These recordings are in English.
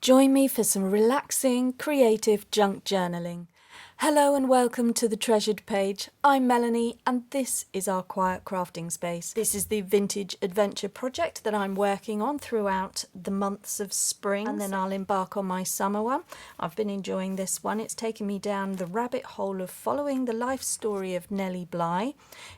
Join me for some relaxing, creative junk journaling. Hello and welcome to the Treasured Page. I'm Melanie and this is our quiet crafting space. This is the vintage adventure project that I'm working on throughout the months of spring, and then I'll embark on my summer one. I've been enjoying this one. It's taken me down the rabbit hole of following the life story of Nellie Bly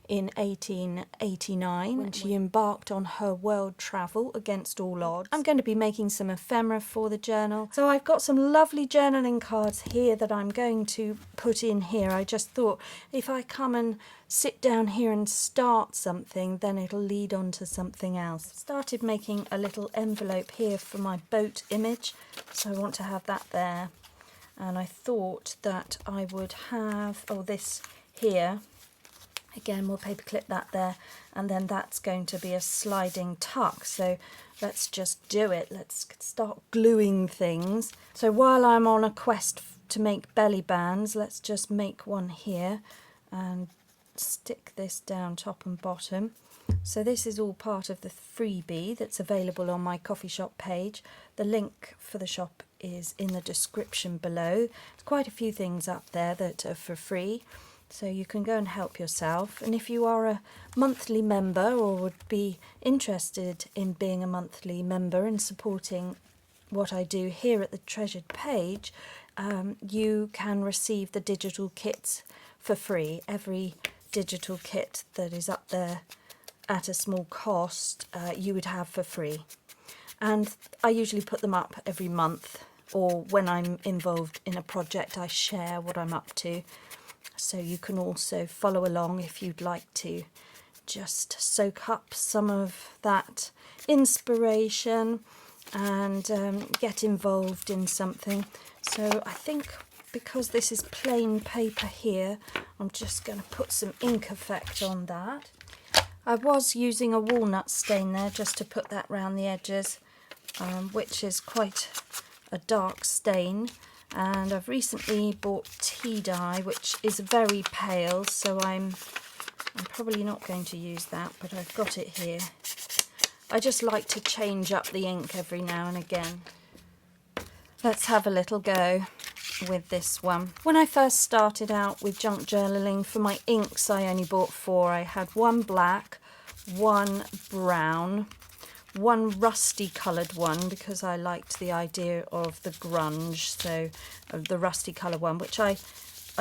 in 1889 when she embarked on her world travel against all odds. I'm going to be making some ephemera for the journal. So I've got some lovely journaling cards here that I'm going to put in here. I just thought if I come and sit down here and start something, then it'll lead on to something else. Started making a little envelope here for my boat image, so I want to have that there. And I thought that I would have, this here. Again, we'll paperclip that there, and then that's going to be a sliding tuck. So let's just do it. Let's start gluing things. So while I'm on a quest to make belly bands, let's just make one here and stick this down top and bottom. So this is all part of the freebie that's available on my coffee shop page. The link for the shop is in the description below. There's quite a few things up there that are for free, so you can go and help yourself. And if you are a monthly member or would be interested in being a monthly member and supporting what I do here at the Treasured Page, you can receive the digital kits for free. Every digital kit that is up there at a small cost, you would have for free. And I usually put them up every month, or when I'm involved in a project I share what I'm up to. So you can also follow along if you'd like to just soak up some of that inspiration and get involved in something. So I think because this is plain paper here, I'm just going to put some ink effect on that. I was using a walnut stain there just to put that round the edges, which is quite a dark stain. And I've recently bought tea dye, which is very pale, so I'm probably not going to use that, but I've got it here. I just like to change up the ink every now and again. Let's have a little go with this one. When I first started out with junk journaling, for my inks I only bought 4. I had one black, one brown, one rusty coloured one because I liked the idea of the grunge, so of the rusty colour one, which I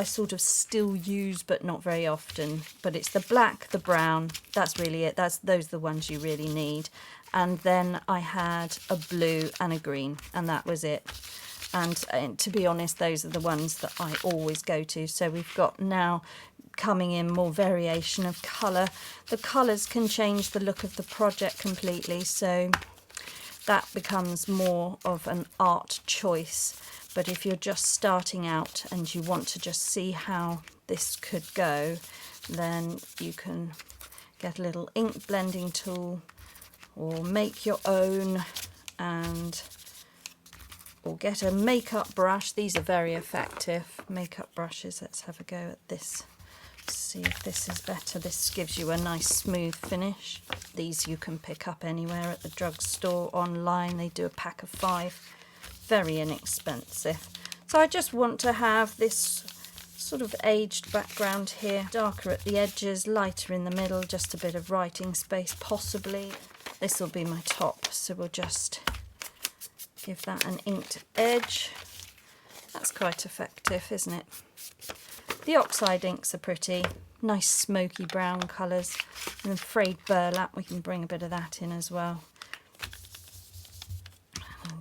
sort of still use but not very often. But it's the black, the brown, that's really it. Those are the ones you really need. And then I had a blue and a green, and that was it. And to be honest, those are the ones that I always go to. So we've got now coming in more variation of colour. The colours can change the look of the project completely, so that becomes more of an art choice. But if you're just starting out and you want to just see how this could go, then you can get a little ink blending tool or make your own, or get a makeup brush. These are very effective makeup brushes. Let's have a go at this. See if this is better. This gives you a nice smooth finish. These you can pick up anywhere at the drugstore, online. They do a pack of 5. Very inexpensive. So I just want to have this sort of aged background here, darker at the edges, lighter in the middle, just a bit of writing space possibly. This will be my top, so we'll just give that an inked edge. That's quite effective, isn't it? The oxide inks are pretty, nice smoky brown colours, and frayed burlap, we can bring a bit of that in as well. And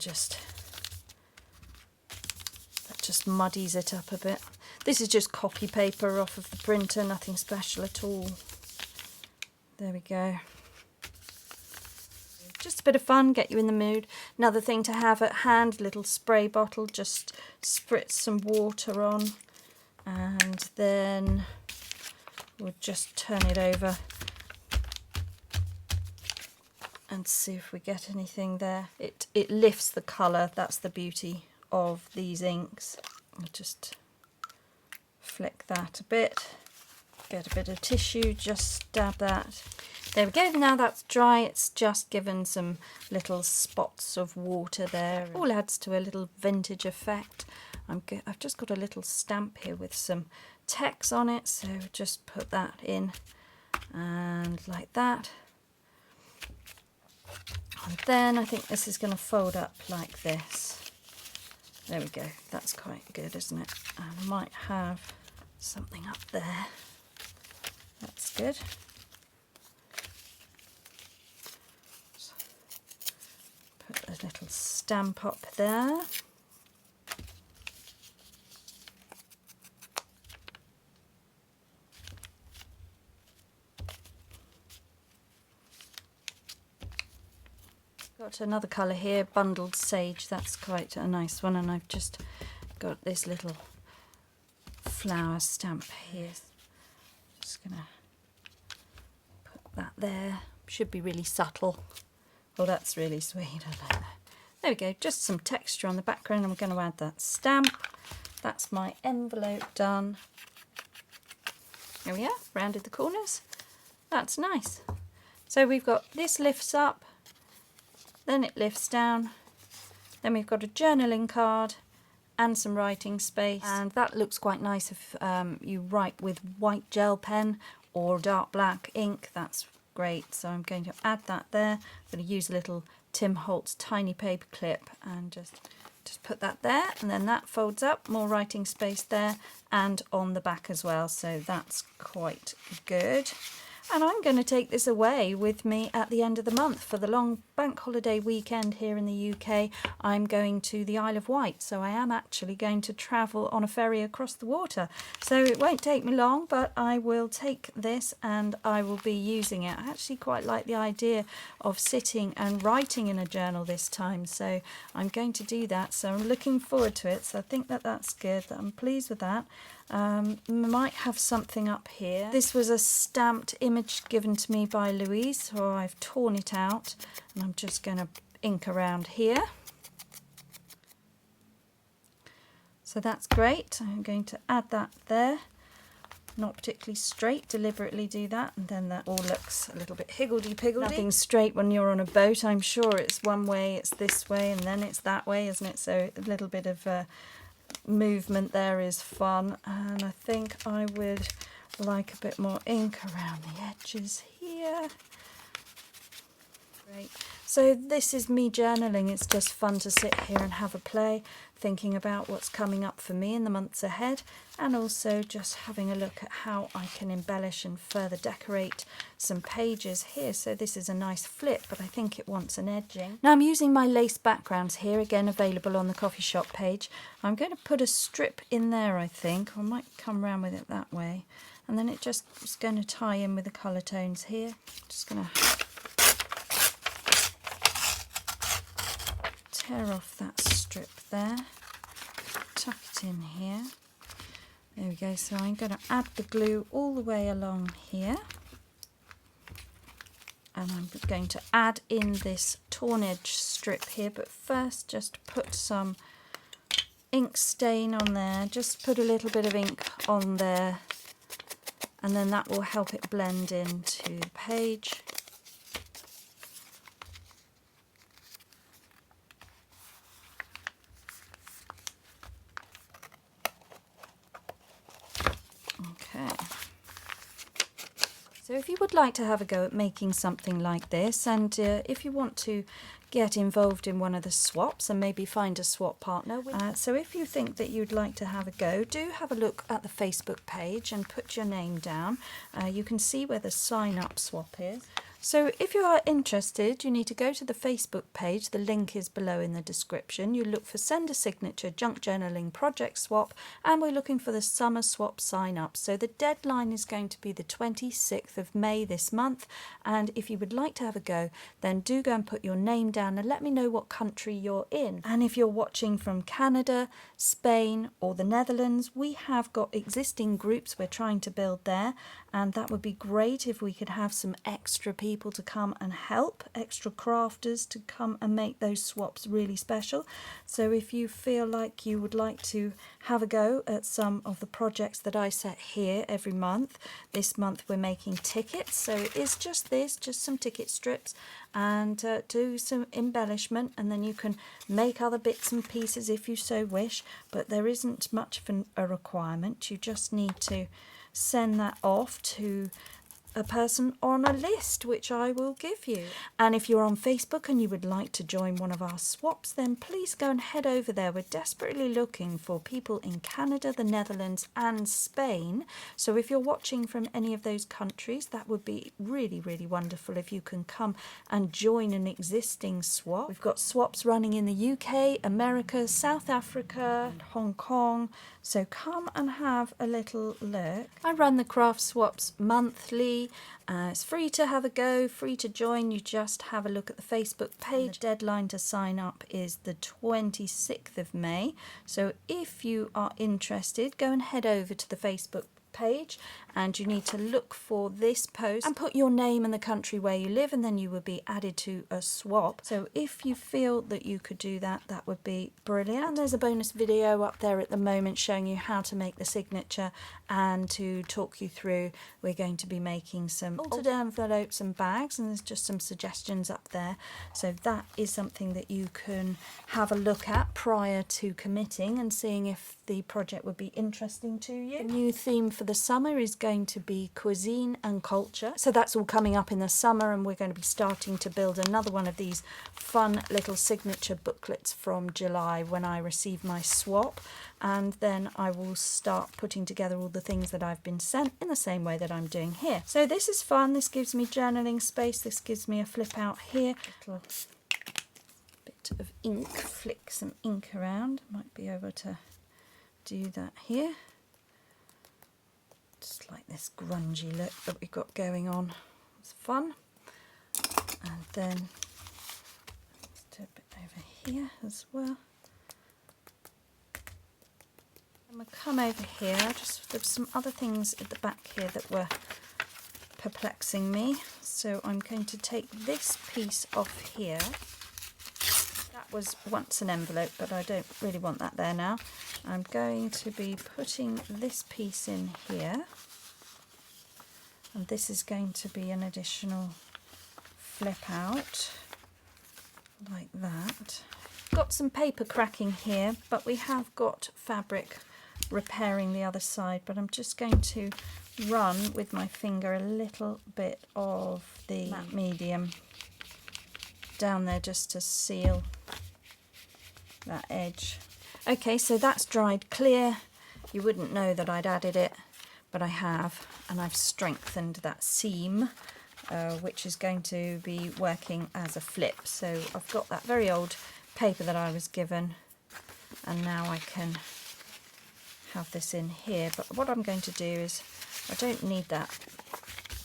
that just muddies it up a bit. This is just copy paper off of the printer, nothing special at all. There we go. Just a bit of fun, get you in the mood. Another thing to have at hand, little spray bottle, just spritz some water on. And then we'll just turn it over and see if we get anything there. It lifts the colour, that's the beauty of these inks. I'll just flick that a bit, get a bit of tissue, just dab that. There we go, now that's dry. It's just given some little spots of water there. It all adds to a little vintage effect. I've just got a little stamp here with some text on it, so just put that in and like that. And then I think this is going to fold up like this. There we go, that's quite good, isn't it? And I might have something up there. That's good. Put a little stamp up there. Got another colour here, bundled sage. That's quite a nice one, and I've just got this little flower stamp here. Just gonna put that there. Should be really subtle. Oh, that's really sweet. I like that. There we go. Just some texture on the background. I'm going to add that stamp. That's my envelope done. There we are. Rounded the corners. That's nice. So we've got this lifts up. Then it lifts down. Then we've got a journaling card and some writing space. And that looks quite nice if you write with white gel pen or dark black ink. That's great. So I'm going to add that there. I'm going to use a little Tim Holtz tiny paper clip and just put that there. And then that folds up. More writing space there and on the back as well. So that's quite good. And I'm going to take this away with me at the end of the month for the long bank holiday weekend here in the UK. I'm going to the Isle of Wight, so I am actually going to travel on a ferry across the water. So it won't take me long, but I will take this and I will be using it. I actually quite like the idea of sitting and writing in a journal this time, so I'm going to do that. So I'm looking forward to it. So I think that that's good. I'm pleased with that. Might have something up here. This was a stamped image given to me by Louise, so I've torn it out and I'm just going to ink around here. So that's great. I'm going to add that there. Not particularly straight, deliberately do that, and then that all looks a little bit higgledy-piggledy. Nothing straight when you're on a boat. I'm sure it's one way, it's this way, and then it's that way, isn't it? So a little bit of movement there is fun, and I think I would like a bit more ink around the edges here. Great. So this is me journaling. It's just fun to sit here and have a play, thinking about what's coming up for me in the months ahead, and also just having a look at how I can embellish and further decorate some pages here. So this is a nice flip, but I think it wants an edging. Now I'm using my lace backgrounds here, again available on the coffee shop page. I'm going to put a strip in there, I think, or I might come around with it that way, and then it just is going to tie in with the colour tones here. Just going to tear off that strip there, tuck it in here. There we go. So I'm going to add the glue all the way along here, and I'm going to add in this torn edge strip here, but first just put some ink stain on there, just put a little bit of ink on there, and then that will help it blend into the page. So if you would like to have a go at making something like this, and if you want to get involved in one of the swaps and maybe find a swap partner, so if you think that you'd like to have a go, do have a look at the Facebook page and put your name down. You can see where the sign up swap is. So if you are interested, you need to go to the Facebook page. The link is below in the description. You look for Send a Signature Junk Journaling Project Swap, and we're looking for the Summer Swap sign up. So the deadline is going to be the 26th of May this month, and if you would like to have a go, then do go and put your name down and let me know what country you're in. And if you're watching from Canada, Spain or the Netherlands, we have got existing groups we're trying to build there, and that would be great if we could have some extra people people to come and help, extra crafters to come and make those swaps really special. So if you feel like you would like to have a go at some of the projects that I set here every month, this month we're making tickets, so it is just this, just some ticket strips, and do some embellishment, and then you can make other bits and pieces if you so wish, but there isn't much of a requirement. You just need to send that off to a person on a list which I will give you. And if you're on Facebook and you would like to join one of our swaps, then please go and head over there. We're desperately looking for people in Canada, the Netherlands and Spain. So if you're watching from any of those countries, that would be really, really wonderful if you can come and join an existing swap. We've got swaps running in the UK, America, South Africa, and Hong Kong. So come and have a little look. I run the craft swaps monthly. It's free to have a go, free to join. You just have a look at the Facebook page. And the deadline to sign up is the 26th of May. So if you are interested, go and head over to the Facebook page, and you need to look for this post and put your name and the country where you live, and then you will be added to a swap. So if you feel that you could do that, that would be brilliant. And there's a bonus video up there at the moment showing you how to make the signature, and to talk you through, we're going to be making some altered envelopes and bags, and there's just some suggestions up there. So that is something that you can have a look at prior to committing and seeing if the project would be interesting to you. The new theme for the summer is going to be cuisine and culture. So that's all coming up in the summer, and we're going to be starting to build another one of these fun little signature booklets from July when I receive my swap, and then I will start putting together all the things that I've been sent in the same way that I'm doing here. So this is fun. This gives me journaling space. This gives me a flip out here. Little bit of ink, flick some ink around. Might be able to do that here. Just like this grungy look that we've got going on. It's fun. And then let's do a bit over here as well. And we'll come over here. There's some other things at the back here that were perplexing me. So I'm going to take this piece off here. That was once an envelope, but I don't really want that there now. I'm going to be putting this piece in here, and this is going to be an additional flip out like that. Got some paper cracking here, but we have got fabric repairing the other side, but I'm just going to run with my finger a little bit of the matte medium down there just to seal that edge. Okay, so that's dried clear. You wouldn't know that I'd added it, but I have, and I've strengthened that seam, which is going to be working as a flip. So I've got that very old paper that I was given, and now I can have this in here. But what I'm going to do is, I don't need that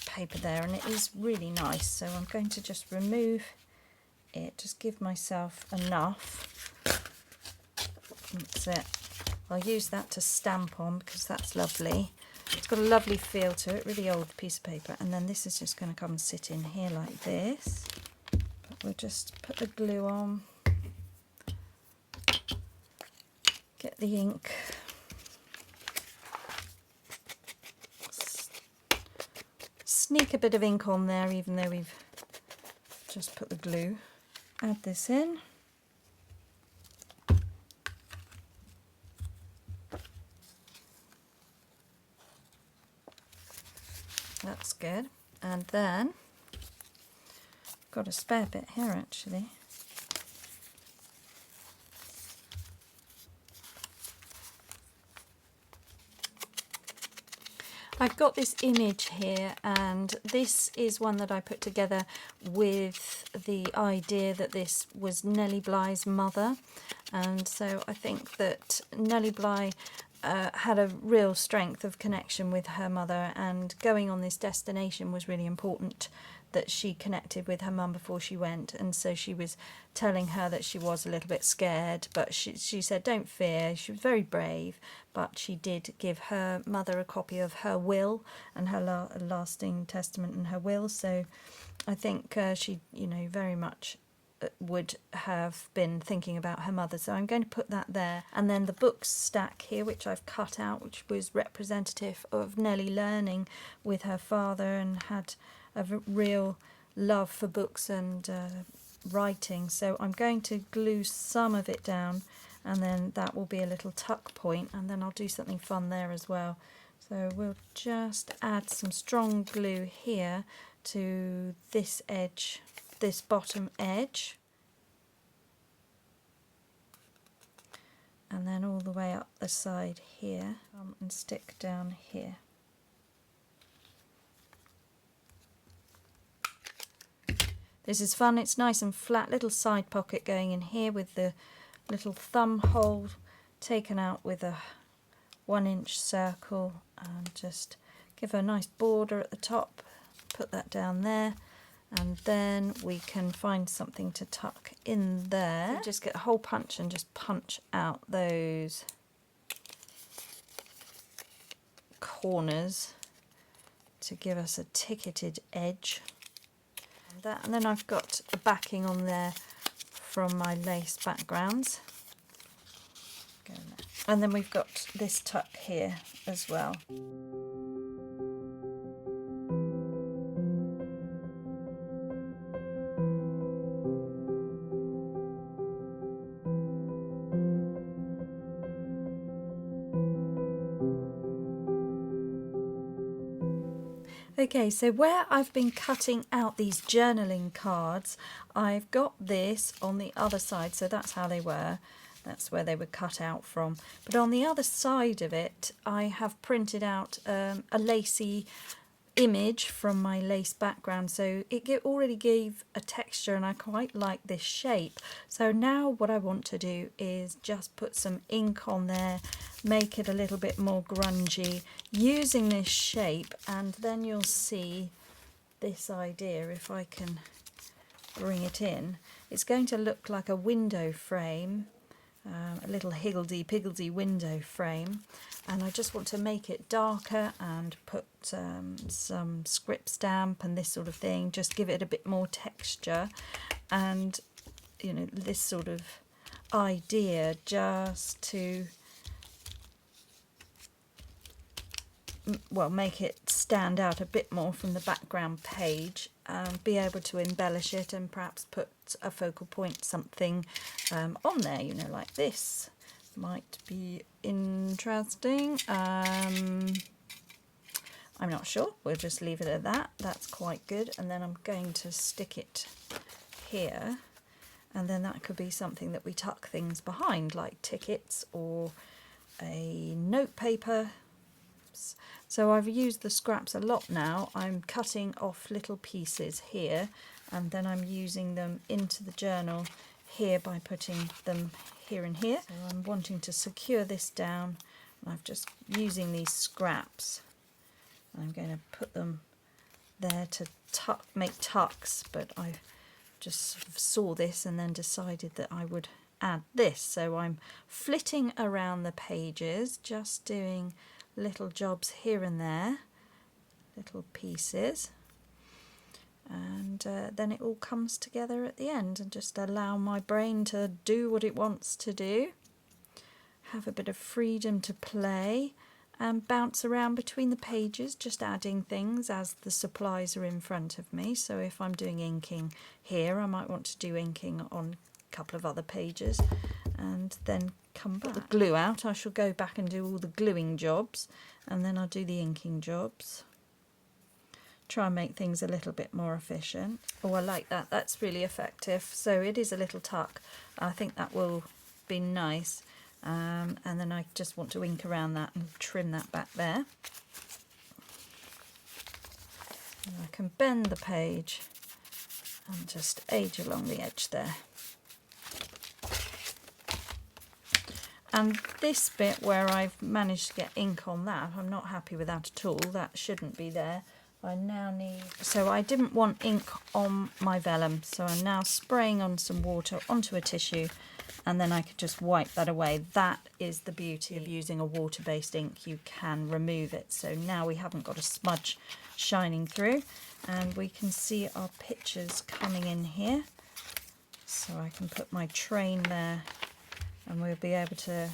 paper there, and it is really nice, so I'm going to just remove it, just give myself enough. That's it. I'll use that to stamp on because that's lovely. It's got a lovely feel to it, really old piece of paper. And then this is just going to come and sit in here like this. But we'll just put the glue on, get the ink, sneak a bit of ink on there even though we've just put the glue. Add this in. That's good. And then got a spare bit here actually. I've got this image here, and this is one that I put together with the idea that this was Nellie Bly's mother, and so I think that Nellie Bly had a real strength of connection with her mother, and going on this destination was really important, that she connected with her mum before she went. And so she was telling her that she was a little bit scared, but she said don't fear. She was very brave, but she did give her mother a copy of her will and her lasting testament and her will. So I think she, you know, very much would have been thinking about her mother. So I'm going to put that there. And then the books stack here, which I've cut out, which was representative of Nellie learning with her father and had a real love for books and writing. So I'm going to glue some of it down, and then that will be a little tuck point, and then I'll do something fun there as well. So we'll just add some strong glue here to this edge, this bottom edge, and then all the way up the side here, and stick down here. This is fun. It's nice and flat, little side pocket going in here with the little thumb hole taken out with a 1-inch circle, and just give her a nice border at the top. Put that down there, and then we can find something to tuck in there. So just get a hole punch and just punch out those corners to give us a ticketed edge. And then I've got the backing on there from my lace backgrounds. And then we've got this tuck here as well. Okay, so where I've been cutting out these journaling cards, I've got this on the other side, so that's how they were. That's where they were cut out from. But on the other side of it, I have printed out a lacy image from my lace background, so it already gave a texture, and I quite like this shape. So now what I want to do is just put some ink on there, make it a little bit more grungy using this shape, and then you'll see this idea. If I can bring it in, it's going to look like a window frame, a little higgledy-piggledy window frame, and I just want to make it darker and put some script stamp and this sort of thing, just give it a bit more texture, and you know, this sort of idea, just to make it stand out a bit more from the background page, be able to embellish it and perhaps put a focal point, something on there, you know, like this. Might be interesting. I'm not sure. We'll just leave it at that. That's quite good. And then I'm going to stick it here, and then that could be something that we tuck things behind, like tickets or a note paper. So I've used the scraps a lot now. I'm cutting off little pieces here, and then I'm using them into the journal here by putting them here and here. So I'm wanting to secure this down, and I'm just using these scraps. I'm going to put them there to make tucks, but I just sort of saw this and then decided that I would add this. So I'm flitting around the pages, just doing little jobs here and there, little pieces, and then it all comes together at the end, and just allow my brain to do what it wants to do, have a bit of freedom to play and bounce around between the pages, just adding things as the supplies are in front of me. So if I'm doing inking here, I might want to do inking on a couple of other pages, and then come back. Put the glue out. I shall go back and do all the gluing jobs, and then I'll do the inking jobs. Try and make things a little bit more efficient. Oh, I like that. That's really effective. So it is a little tuck. I think that will be nice. And then I just want to ink around that and trim that back there. And I can bend the page and just age along the edge there. And this bit where I've managed to get ink on that, I'm not happy with that at all. That shouldn't be there. I now need, so I didn't want ink on my vellum, so I'm now spraying on some water onto a tissue, and then I could just wipe that away. That is the beauty of using a water-based ink. You can remove it. So now we haven't got a smudge shining through, and we can see our pictures coming in here. So I can put my train there, and we'll be able to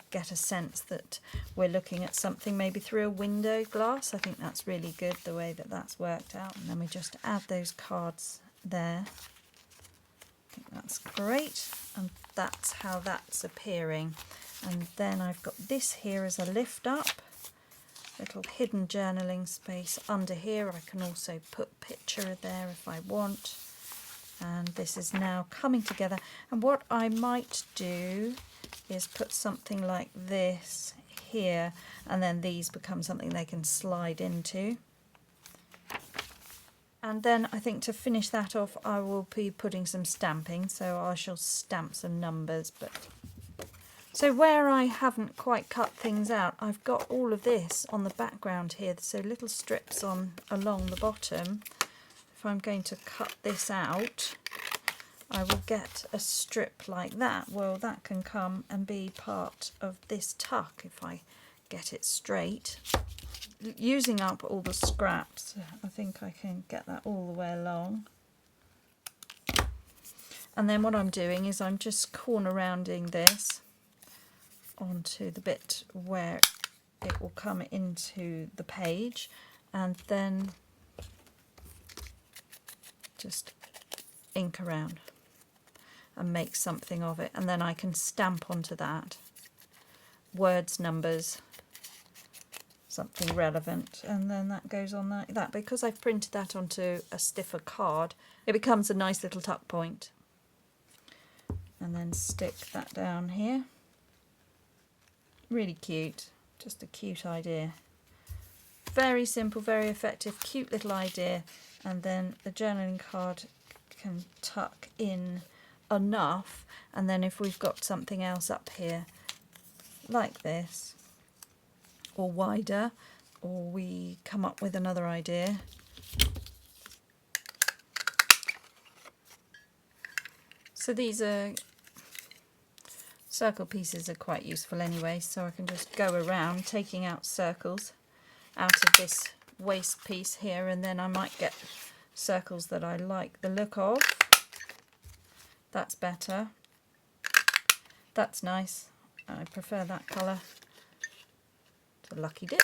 get a sense that we're looking at something maybe through a window glass. I think that's really good, the way that that's worked out. And then we just add those cards there. I think that's great, and that's how that's appearing. And then I've got this here as a lift up, little hidden journaling space under here. I can also put picture there if I want. And this is now coming together. And what I might do is put something like this here, and then these become something they can slide into. And then I think to finish that off, I will be putting some stamping, so I shall stamp some numbers. But so where I haven't quite cut things out, I've got all of this on the background here, so little strips on along the bottom. If I'm going to cut this out, I will get a strip like that. Well, that can come and be part of this tuck if I get it straight. Using up all the scraps, I think I can get that all the way along. And then what I'm doing is I'm just corner rounding this onto the bit where it will come into the page, and then just ink around and make something of it, and then I can stamp onto that words, numbers, something relevant, and then that goes on like that. Because I've printed that onto a stiffer card, it becomes a nice little tuck point. And then stick that down here. Really cute, just a cute idea. Very simple, very effective, cute little idea. And then the journaling card can tuck in enough, and then if we've got something else up here like this, or wider, or we come up with another idea, so these are circle pieces are quite useful anyway, so I can just go around taking out circles out of this waste piece here, and then I might get circles that I like the look of. That's better. That's nice. I prefer that colour to Lucky Dip.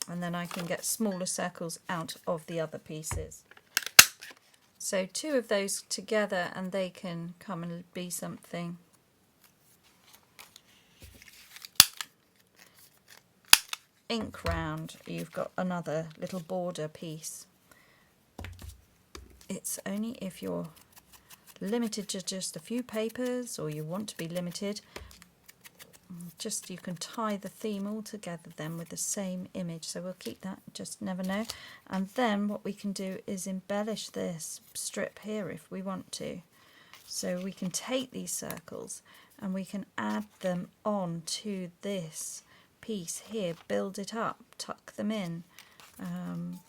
And then I can get smaller circles out of the other pieces. So two of those together, and they can come and be something. Ink round, you've got another little border piece. It's only if you're limited to just a few papers, or you want to be limited, just you can tie the theme all together then with the same image. So we'll keep that, just never know. And then what we can do is embellish this strip here if we want to. So we can take these circles and we can add them on to this piece here, build it up, tuck them in, and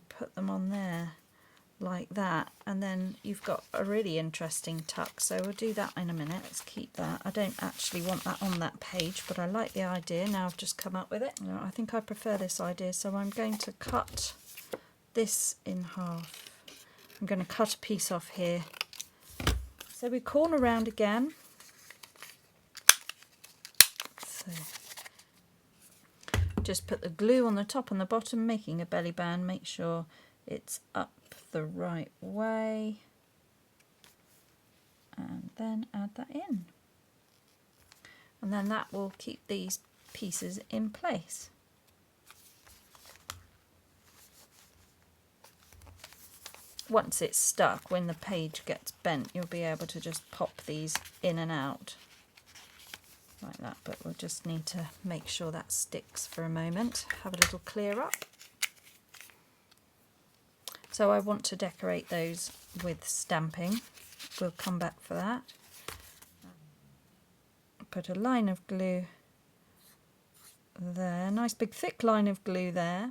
put them on there like that, and then you've got a really interesting tuck. So we'll do that in a minute. Let's keep that. I don't actually want that on that page, but I like the idea. Now I've just come up with it. I think I prefer this idea, so I'm going to cut this in half. I'm going to cut a piece off here. So we corner round again. So just put the glue on the top and the bottom, making a belly band. Make sure it's up the right way, and then add that in, and then that will keep these pieces in place. Once it's stuck, when the page gets bent, you'll be able to just pop these in and out like that, but we'll just need to make sure that sticks for a moment. Have a little clear up. So I want to decorate those with stamping. We'll come back for that. put a line of glue there, nice big thick line of glue there,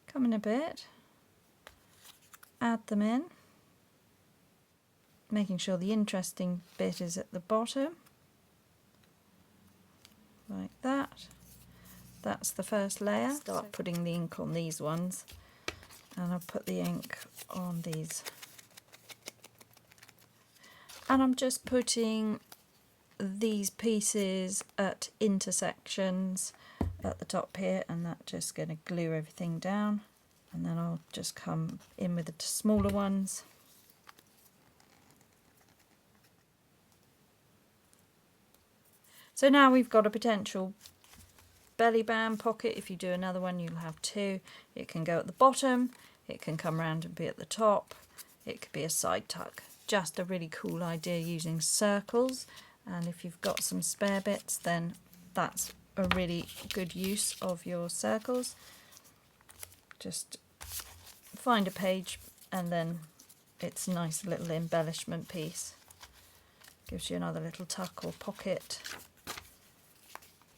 come in a bit, add them in, making sure the interesting bit is at the bottom, like that. That's the first layer. Start putting the ink on these ones, and I'll put the ink on these. And I'm just putting these pieces at intersections at the top here, and that's just going to glue everything down. And then I'll just come in with the smaller ones. So now we've got a potential belly band pocket. If you do another one, you'll have two. It can go at the bottom, it can come around and be at the top, it could be a side tuck. Just a really cool idea using circles, and if you've got some spare bits, then that's a really good use of your circles. Just find a page and then it's a nice little embellishment piece. Gives you another little tuck or pocket.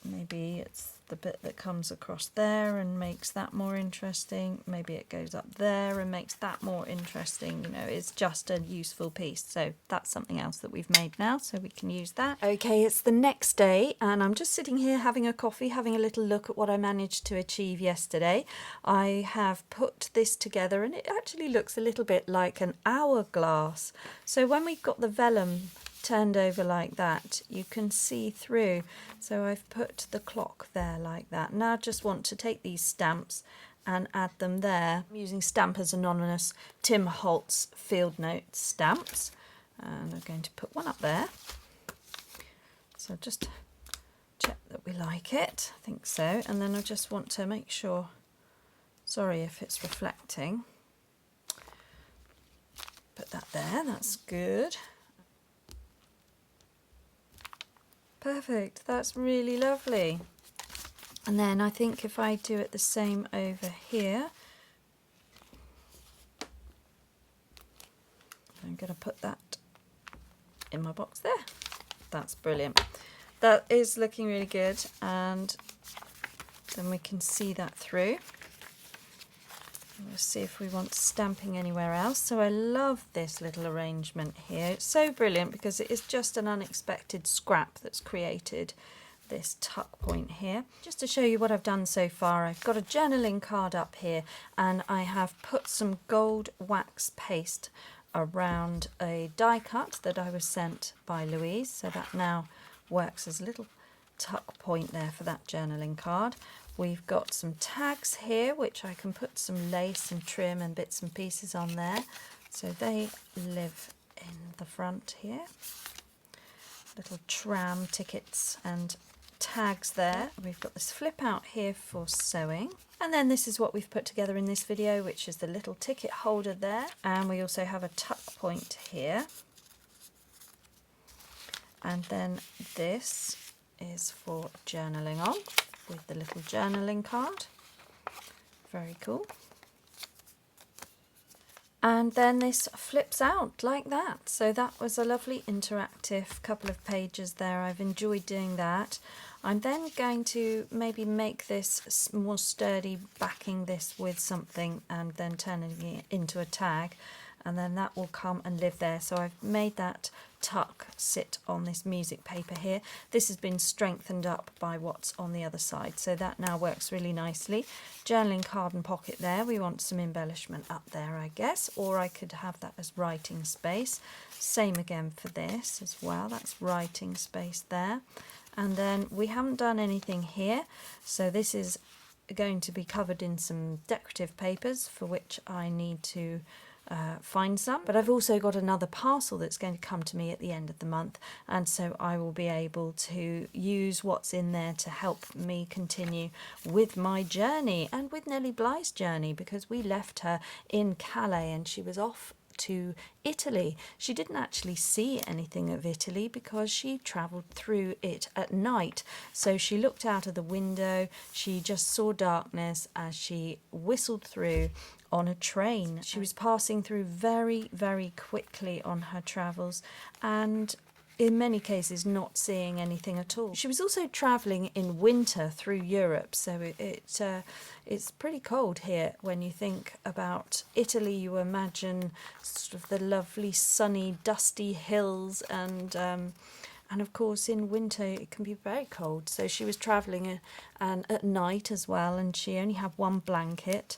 Maybe it's the bit that comes across there and makes that more interesting. Maybe it goes up there and makes that more interesting. You know, it's just a useful piece. So that's something else that we've made now, so we can use that. Okay, it's the next day and I'm just sitting here having a coffee, having a little look at what I managed to achieve yesterday. I have put this together and it actually looks a little bit like an hourglass. So when we've got the vellum turned over like that, you can see through. So I've put the clock there like that. Now I just want to take these stamps and add them there. I'm using Stampers Anonymous Tim Holtz Field Notes stamps, and I'm going to put one up there. So just check that we like it. I think so. And then I just want to make sure, sorry if it's reflecting, put that there, that's good. Perfect, that's really lovely. And then I think if I do it the same over here, I'm going to put that in my box there. That's brilliant. That is looking really good, and then we can see that through. We'll see if we want stamping anywhere else. So I love this little arrangement here. It's so brilliant because it is just an unexpected scrap that's created this tuck point here. Just to show you what I've done so far, I've got a journaling card up here and I have put some gold wax paste around a die cut that I was sent by Louise. So that now works as a little tuck point there for that journaling card. We've got some tags here which I can put some lace and trim and bits and pieces on there, so they live in the front here. Little tram tickets and tags there. We've got this flip out here for sewing, and then this is what we've put together in this video, which is the little ticket holder there, and we also have a tuck point here, and then this is for journaling on with the little journaling card. Very cool. And then this flips out like that. So that was a lovely interactive couple of pages there. I've enjoyed doing that. I'm then going to maybe make this more sturdy, backing this with something and then turning it into a tag, and then that will come and live there. So I've made that tuck sit on this music paper here. This has been strengthened up by what's on the other side, so that now works really nicely. Journaling card and pocket there. We want some embellishment up there, I guess, or I could have that as writing space. Same again for this as well, that's writing space there. And then we haven't done anything here, so this is going to be covered in some decorative papers for which I need to find some, but I've also got another parcel that's going to come to me at the end of the month, and so I will be able to use what's in there to help me continue with my journey and with Nellie Bly's journey, because we left her in Calais and she was off to Italy. She didn't actually see anything of Italy because she travelled through it at night. So she looked out of the window, she just saw darkness as she whistled through on a train. She was passing through very, very quickly on her travels, and in many cases not seeing anything at all. She was also travelling in winter through Europe, so it's pretty cold here. When you think about Italy, you imagine sort of the lovely sunny dusty hills, and of course in winter it can be very cold. So she was travelling and at night as well, and she only had one blanket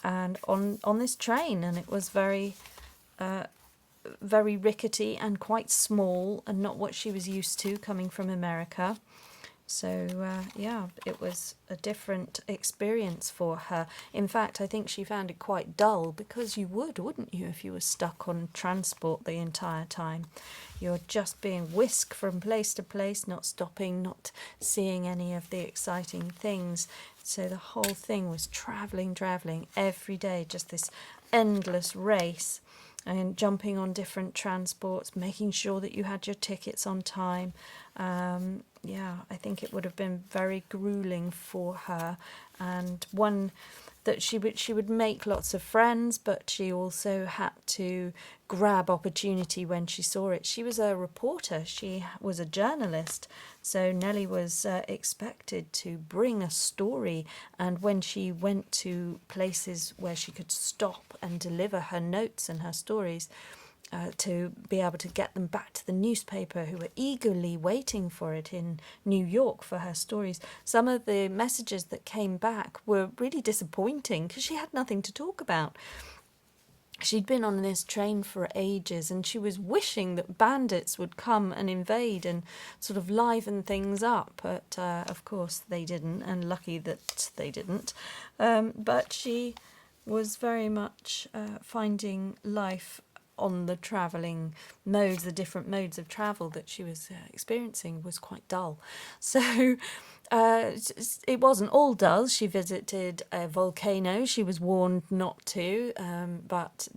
and on this train, and it was very rickety and quite small and not what she was used to coming from America. So yeah, it was a different experience for her. In fact, I think she found it quite dull, because you would, wouldn't you, if you were stuck on transport the entire time? You're just being whisked from place to place, not stopping, not seeing any of the exciting things. So the whole thing was travelling every day, just this endless race, and jumping on different transports, making sure that you had your tickets on time. Yeah, I think it would have been very grueling for her, and one that she would make lots of friends, but she also had to grab opportunity when she saw it. She was a reporter, she was a journalist, so Nellie was expected to bring a story, and when she went to places where she could stop and deliver her notes and her stories, to be able to get them back to the newspaper, who were eagerly waiting for it in New York for her stories. Some of the messages that came back were really disappointing, because she had nothing to talk about. She'd been on this train for ages, and she was wishing that bandits would come and invade and sort of liven things up, but of course they didn't, and lucky that they didn't. But she was very much finding life on the travelling modes, the different modes of travel that she was experiencing, was quite dull. So it wasn't all dull. She visited a volcano. She was warned not to, but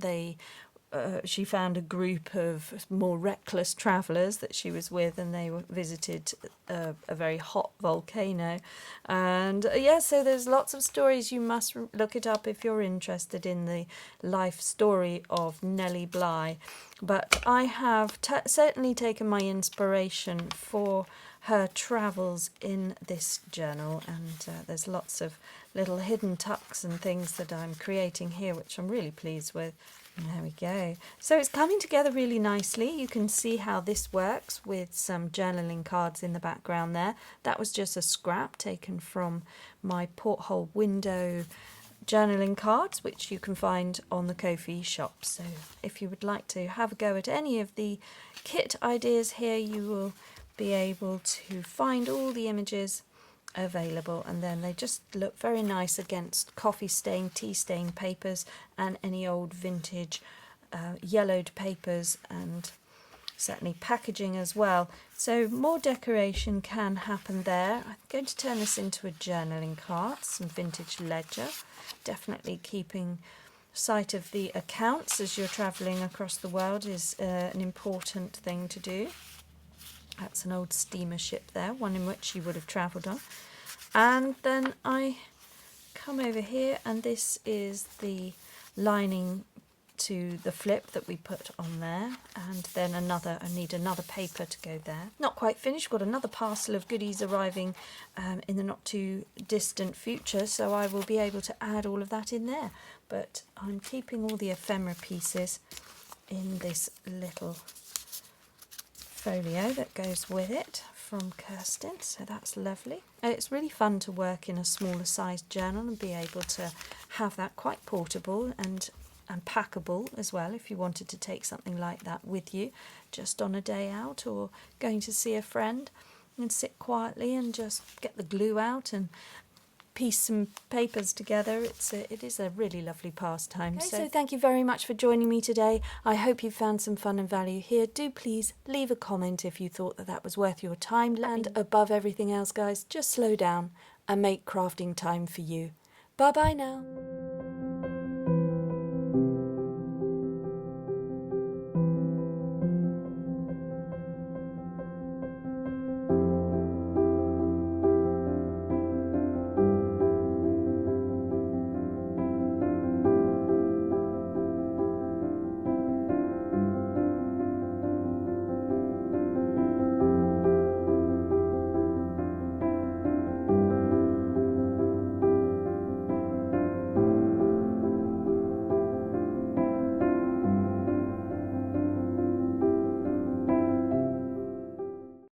she found a group of more reckless travellers that she was with, and they visited a very hot volcano. And yeah, so there's lots of stories. You must look it up if you're interested in the life story of Nellie Bly. But I have certainly taken my inspiration for her travels in this journal, and there's lots of little hidden tucks and things that I'm creating here, which I'm really pleased with. There we go. So it's coming together really nicely. You can see how this works with some journaling cards in the background there. That was just a scrap taken from my porthole window journaling cards, which you can find on the Ko-fi shop. So if you would like to have a go at any of the kit ideas here, you will be able to find all the images available, and then they just look very nice against coffee stain, tea stain papers, and any old vintage yellowed papers, and certainly packaging as well. So more decoration can happen there. I'm going to turn this into a journaling card, some vintage ledger, definitely keeping sight of the accounts as you're travelling across the world is an important thing to do. That's an old steamer ship there, one in which she would have travelled on. And then I come over here, and this is the lining to the flip that we put on there, and then I need another paper to go there. Not quite finished, got another parcel of goodies arriving in the not too distant future, so I will be able to add all of that in there. But I'm keeping all the ephemera pieces in this little folio that goes with it from Kirsten, so that's lovely. And it's really fun to work in a smaller sized journal and be able to have that quite portable and packable as well, if you wanted to take something like that with you just on a day out or going to see a friend, and sit quietly and just get the glue out and piece some papers together. It is a really lovely pastime. Okay, so thank you very much for joining me today. I hope you found some fun and value here. Do please leave a comment if you thought that was worth your time. And above everything else, guys, just slow down and make crafting time for you. Bye bye now.